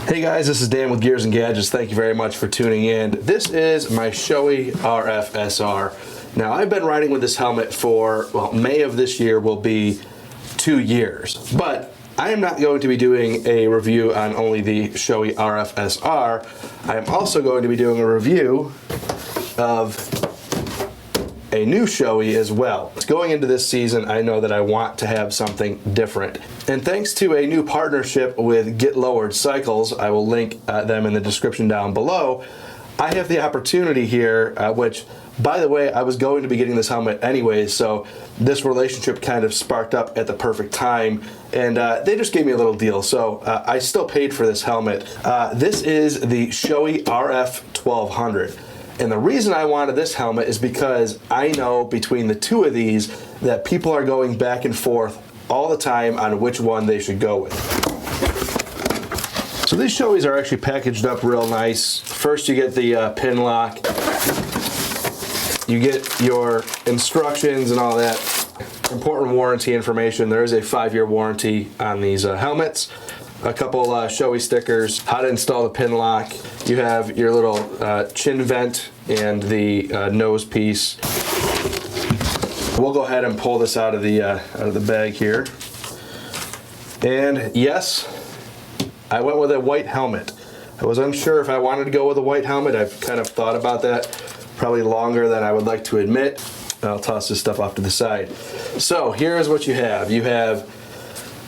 Hey guys, this is Dan with Gears and Gadgets. Thank you very much for tuning in. This is my Shoei RF-SR. Now, I've been riding with this helmet for, well, May of this year will be 2 years. But I am not going to be doing a review on only the Shoei RF-SR. I am also going to be doing a review of a new Shoei as well. Going into this season, I know that I want to have something different. And thanks to a new partnership with Get Lowered Cycles, I will link them in the description down below, I have the opportunity here, which, by the way, I was going to be getting this helmet anyways, so this relationship kind of sparked up at the perfect time, and they just gave me a little deal, so I still paid for this helmet. This is the Shoei RF-1200. And the reason I wanted this helmet is because I know between the two of these that people are going back and forth all the time on which one they should go with. So these Shoeis are actually packaged up real nice. First you get the pin lock. You get your instructions and all that. Important warranty information. There is a 5-year warranty on these helmets. A couple Shoei stickers, how to install the pin lock. You have your little chin vent and the nose piece. We'll go ahead and pull this out of the bag here. And yes, I went with a white helmet. I was unsure if I wanted to go with a white helmet. I've kind of thought about that probably longer than I would like to admit. I'll toss this stuff off to the side. So here's what you have. You have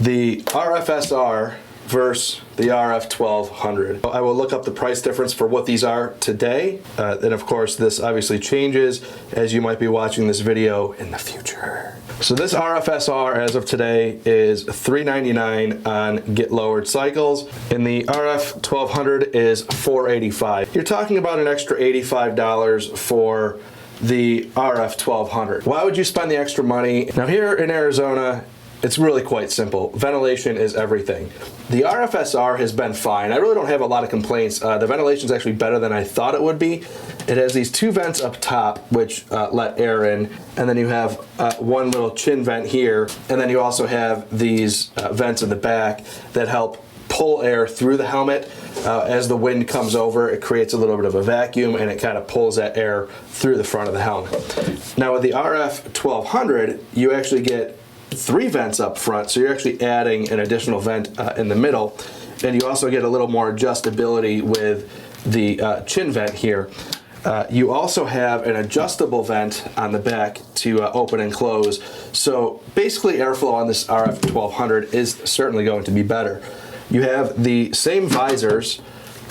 the RF-SR versus the RF-1200. I will look up the price difference for what these are today. And of course, this obviously changes as you might be watching this video in the future. So this RF-SR as of today is $399 on Get Lowered Cycles, and the RF-1200 is $485. You're talking about an extra $85 for the RF-1200. Why would you spend the extra money? Now here in Arizona, it's really quite simple. Ventilation is everything. The RF-SR has been fine. I really don't have a lot of complaints. The ventilation is actually better than I thought it would be. It has these 2 vents up top which let air in, and then you have one little chin vent here, and then you also have these vents in the back that help pull air through the helmet. As the wind comes over, it creates a little bit of a vacuum and it kind of pulls that air through the front of the helmet. Now with the RF-1200, you actually get 3 vents up front, so you're actually adding an additional vent in the middle, and you also get a little more adjustability with the chin vent here. You also have an adjustable vent on the back to open and close, so basically airflow on this RF-1200 is certainly going to be better. You have the same visors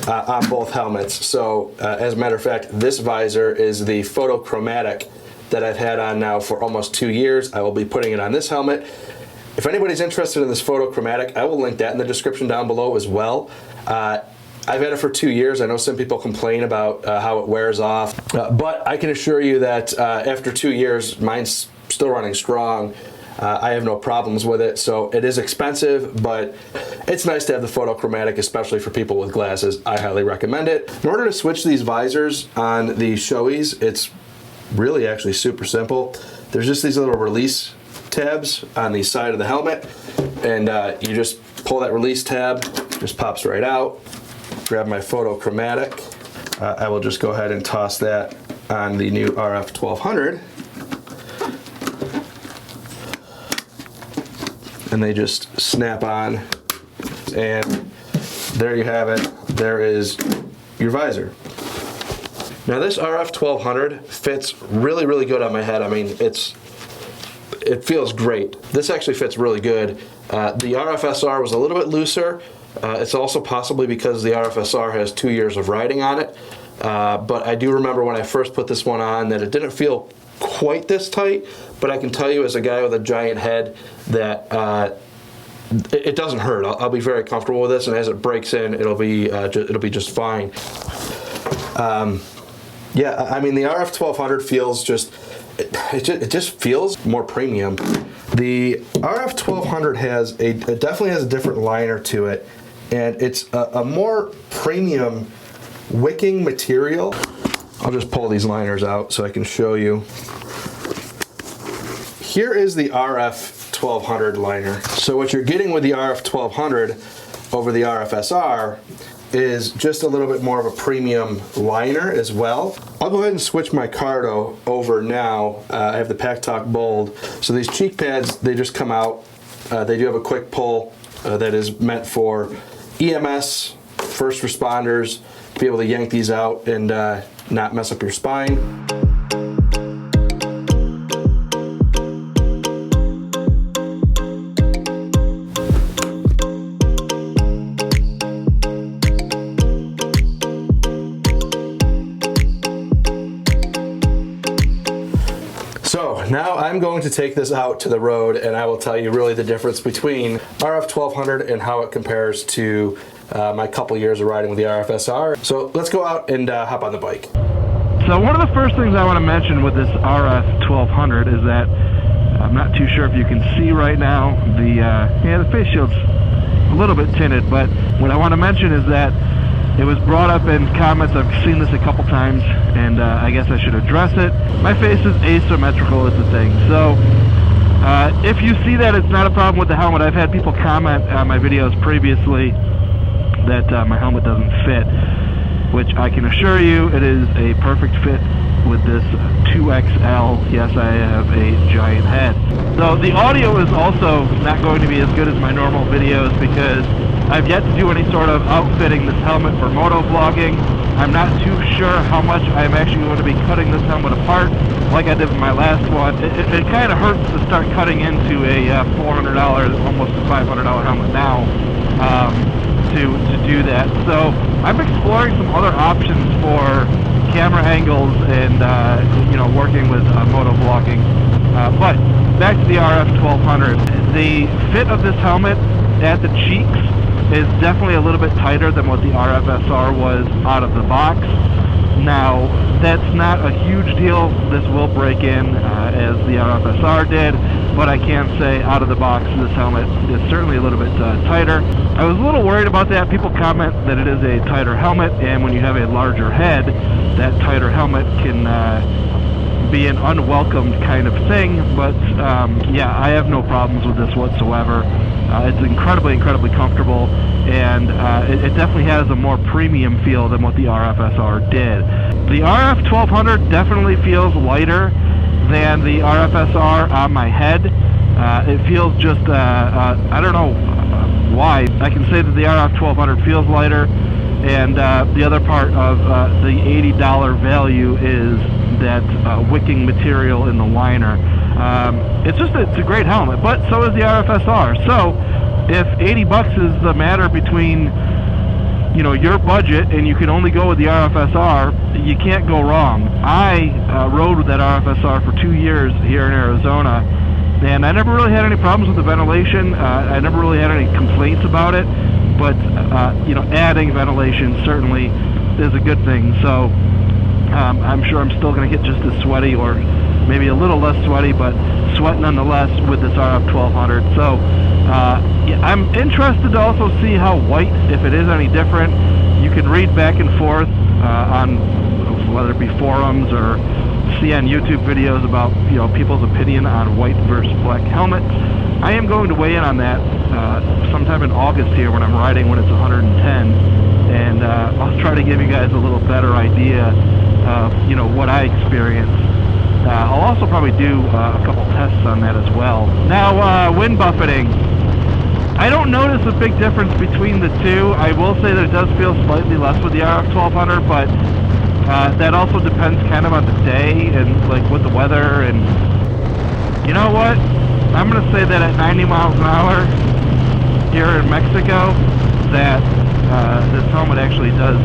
on both helmets, so as a matter of fact, this visor is the photochromatic that I've had on now for almost 2 years. I will be putting it on this helmet. If anybody's interested in this photochromatic, I will link that in the description down below as well. I've had it for 2 years. I know some people complain about how it wears off, but I can assure you that after 2 years, mine's still running strong. I have no problems with it, so it is expensive, but it's nice to have the photochromatic, especially for people with glasses. I highly recommend it. In order to switch these visors on the Shoeis, it's really actually super simple. There's just these little release tabs on the side of the helmet, and you just pull that release tab, just pops right out. Grab my photochromatic. I will just go ahead and toss that on the new RF-1200, and they just snap on, and there you have it. There is your visor. Now this RF-1200 fits really, really good on my head. I mean, it feels great. This actually fits really good. The RF-SR was a little bit looser. It's also possibly because the RF-SR has 2 years of riding on it. But I do remember when I first put this one on that it didn't feel quite this tight, but I can tell you as a guy with a giant head that it doesn't hurt. I'll be very comfortable with this, and as it breaks in, it'll be just fine. Yeah, I mean the RF-1200 feels it just feels more premium. The RF-1200 definitely has a different liner to it, and it's a more premium wicking material. I'll just pull these liners out so I can show you. Here is the RF-1200 liner. So what you're getting with the RF-1200 over the RF-SR is just a little bit more of a premium liner as well. I'll go ahead and switch my Cardo over now. I have the Pack Talk Bold. So these cheek pads, they just come out. They do have a quick pull that is meant for EMS, first responders, to be able to yank these out and not mess up your spine. So now I'm going to take this out to the road and I will tell you really the difference between RF-1200 and how it compares to my couple years of riding with the RF-SR. So let's go out and hop on the bike. So one of the first things I want to mention with this RF-1200 is that I'm not too sure if you can see right now, the face shield's a little bit tinted, but what I want to mention is that it was brought up in comments. I've seen this a couple times, and I guess I should address it. My face is asymmetrical is the thing. So if you see that it's not a problem with the helmet, I've had people comment on my videos previously that my helmet doesn't fit, which I can assure you it is a perfect fit with this 2XL. Yes, I have a giant head. So the audio is also not going to be as good as my normal videos because I've yet to do any sort of outfitting this helmet for moto vlogging. I'm not too sure how much I'm actually going to be cutting this helmet apart like I did with my last one. It kind of hurts to start cutting into a $400, almost a $500 helmet now to do that. So I'm exploring some other options for camera angles and working with moto vlogging. But back to the RF-1200. The fit of this helmet at the cheeks is definitely a little bit tighter than what the RF-SR was out of the box. Now, that's not a huge deal. This will break in as the RF-SR did, but I can say out of the box this helmet is certainly a little bit tighter. I was a little worried about that. People comment that it is a tighter helmet, and when you have a larger head, that tighter helmet can be an unwelcomed kind of thing, but yeah, I have no problems with this whatsoever. It's incredibly comfortable, and it definitely has a more premium feel than what the RF-SR did. The RF-1200 definitely feels lighter than the RF-SR on my head. It feels just, I don't know why. I can say that the RF-1200 feels lighter, and the other part of the $80 value is that wicking material in the liner. It's a great helmet, but so is the RF-SR. So if 80 bucks is the matter between your budget and you can only go with the RF-SR, you can't go wrong. I rode with that RF-SR for 2 years here in Arizona, and I never really had any problems with the ventilation. I never really had any complaints about it, but adding ventilation certainly is a good thing. So I'm sure I'm still going to get just as sweaty, or maybe a little less sweaty, but sweat nonetheless with this RF-1200. So yeah, I'm interested to also see how white, if it is any different. You can read back and forth on whether it be forums or see on YouTube videos about people's opinion on white versus black helmets. I am going to weigh in on that sometime in August here when I'm riding when it's 110, and I'll try to give you guys a little better idea of what I experienced. I'll also probably do a couple tests on that as well. Now, wind buffeting. I don't notice a big difference between the two. I will say that it does feel slightly less with the RF-1200, but that also depends kind of on the day and like with the weather. And you know what? I'm going to say that at 90 miles an hour here in Mexico, that this helmet actually does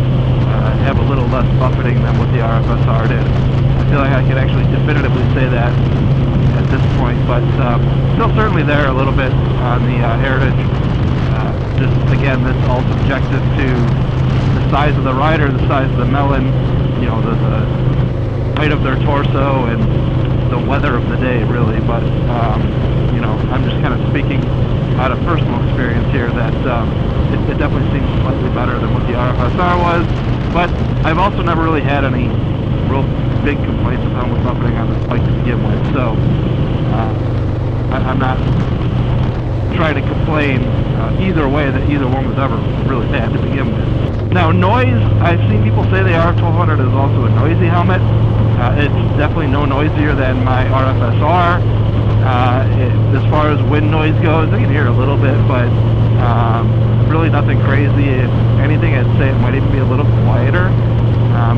have a little less buffeting than what the RF-SR did. I feel like I can actually definitively say that at this point, but still certainly there a little bit on the Heritage. Just again, this all subjective to the size of the rider, the size of the melon, the height of their torso, and the weather of the day, really. But I'm just kind of speaking out of personal experience here that it definitely seems slightly better than what the RF-SR was. But I've also never really had any real big complaints of helmet buffeting on this bike to begin with, so I'm not try to complain either way that either one was ever really bad to begin with. Now noise, I've seen people say the RF-1200 is also a noisy helmet. It's definitely no noisier than my RF-SR. As far as wind noise goes, I can hear a little bit, but really nothing crazy. If anything, I'd say it might even be a little quieter.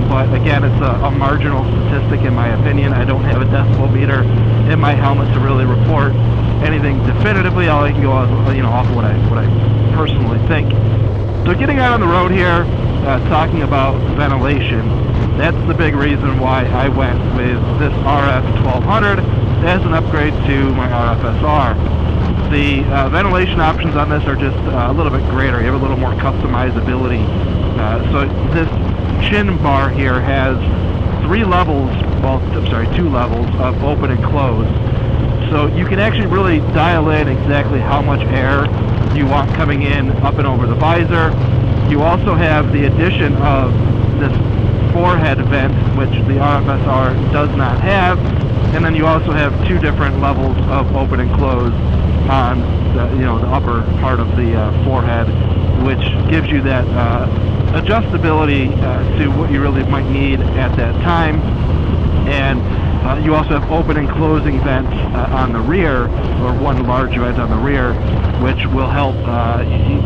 But again, it's a marginal statistic in my opinion. I don't have a decibel meter in my helmet to really report anything definitively. All I can go off, off what I personally think. So getting out on the road here, talking about ventilation, that's the big reason why I went with this RF-1200 as an upgrade to my RF-SR. The ventilation options on this are just a little bit greater. You have a little more customizability. So this chin bar here has 2 levels of open and close. So you can actually really dial in exactly how much air you want coming in up and over the visor. You also have the addition of this forehead vent, which the RF-SR does not have, and then you also have 2 different levels of open and close on the upper part of the forehead, which gives you that adjustability to what you really might need at that time. And you also have open and closing vents on the rear, or one large vent on the rear, which will help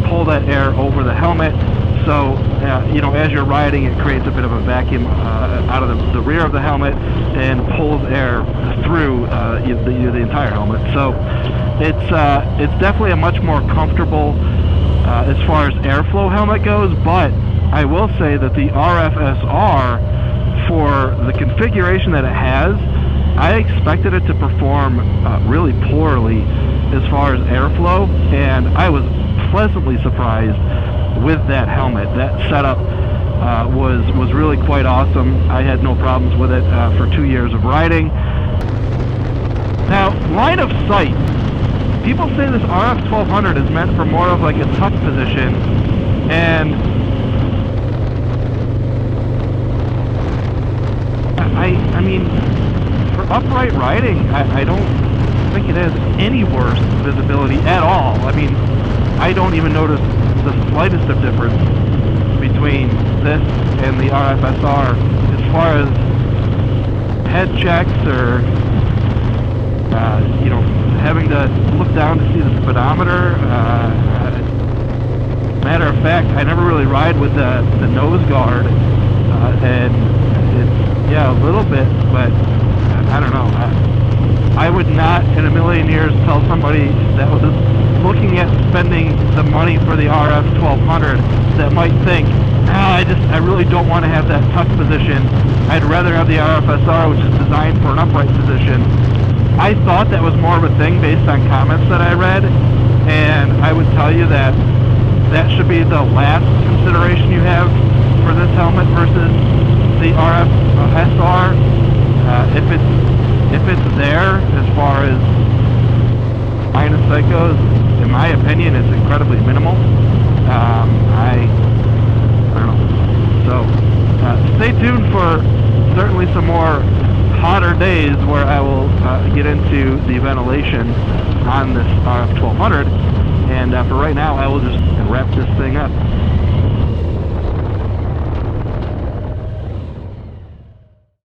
pull that air over the helmet. So, as you're riding, it creates a bit of a vacuum out of the rear of the helmet and pulls air through the entire helmet. So, it's definitely a much more comfortable as far as airflow helmet goes. But I will say that the RF-SR, for the configuration that it has, I expected it to perform really poorly as far as airflow, and I was pleasantly surprised with that helmet. That setup was really quite awesome. I had no problems with it for 2 years of riding. Now, line of sight. People say this RF-1200 is meant for more of like a tuck position, and I mean, for upright riding, I don't think it has any worse visibility at all. I mean, I don't even notice the slightest of difference between this and the RF-SR as far as head checks or having to look down to see the speedometer. Matter of fact, I never really ride with the nose guard, and it's a little bit, but I don't know. I would not in a million years tell somebody that was looking at spending the money for the RF-1200 that might think, I really don't want to have that tuck position. I'd rather have the RF-SR, which is designed for an upright position. I thought that was more of a thing based on comments that I read, and I would tell you that that should be the last consideration you have for this helmet versus the RF-SR. If it's there as far as line of sight goes, in my opinion, it's incredibly minimal. I don't know. So stay tuned for certainly some more hotter days where I will get into the ventilation on this RF-1200. And for right now, I will just wrap this thing up.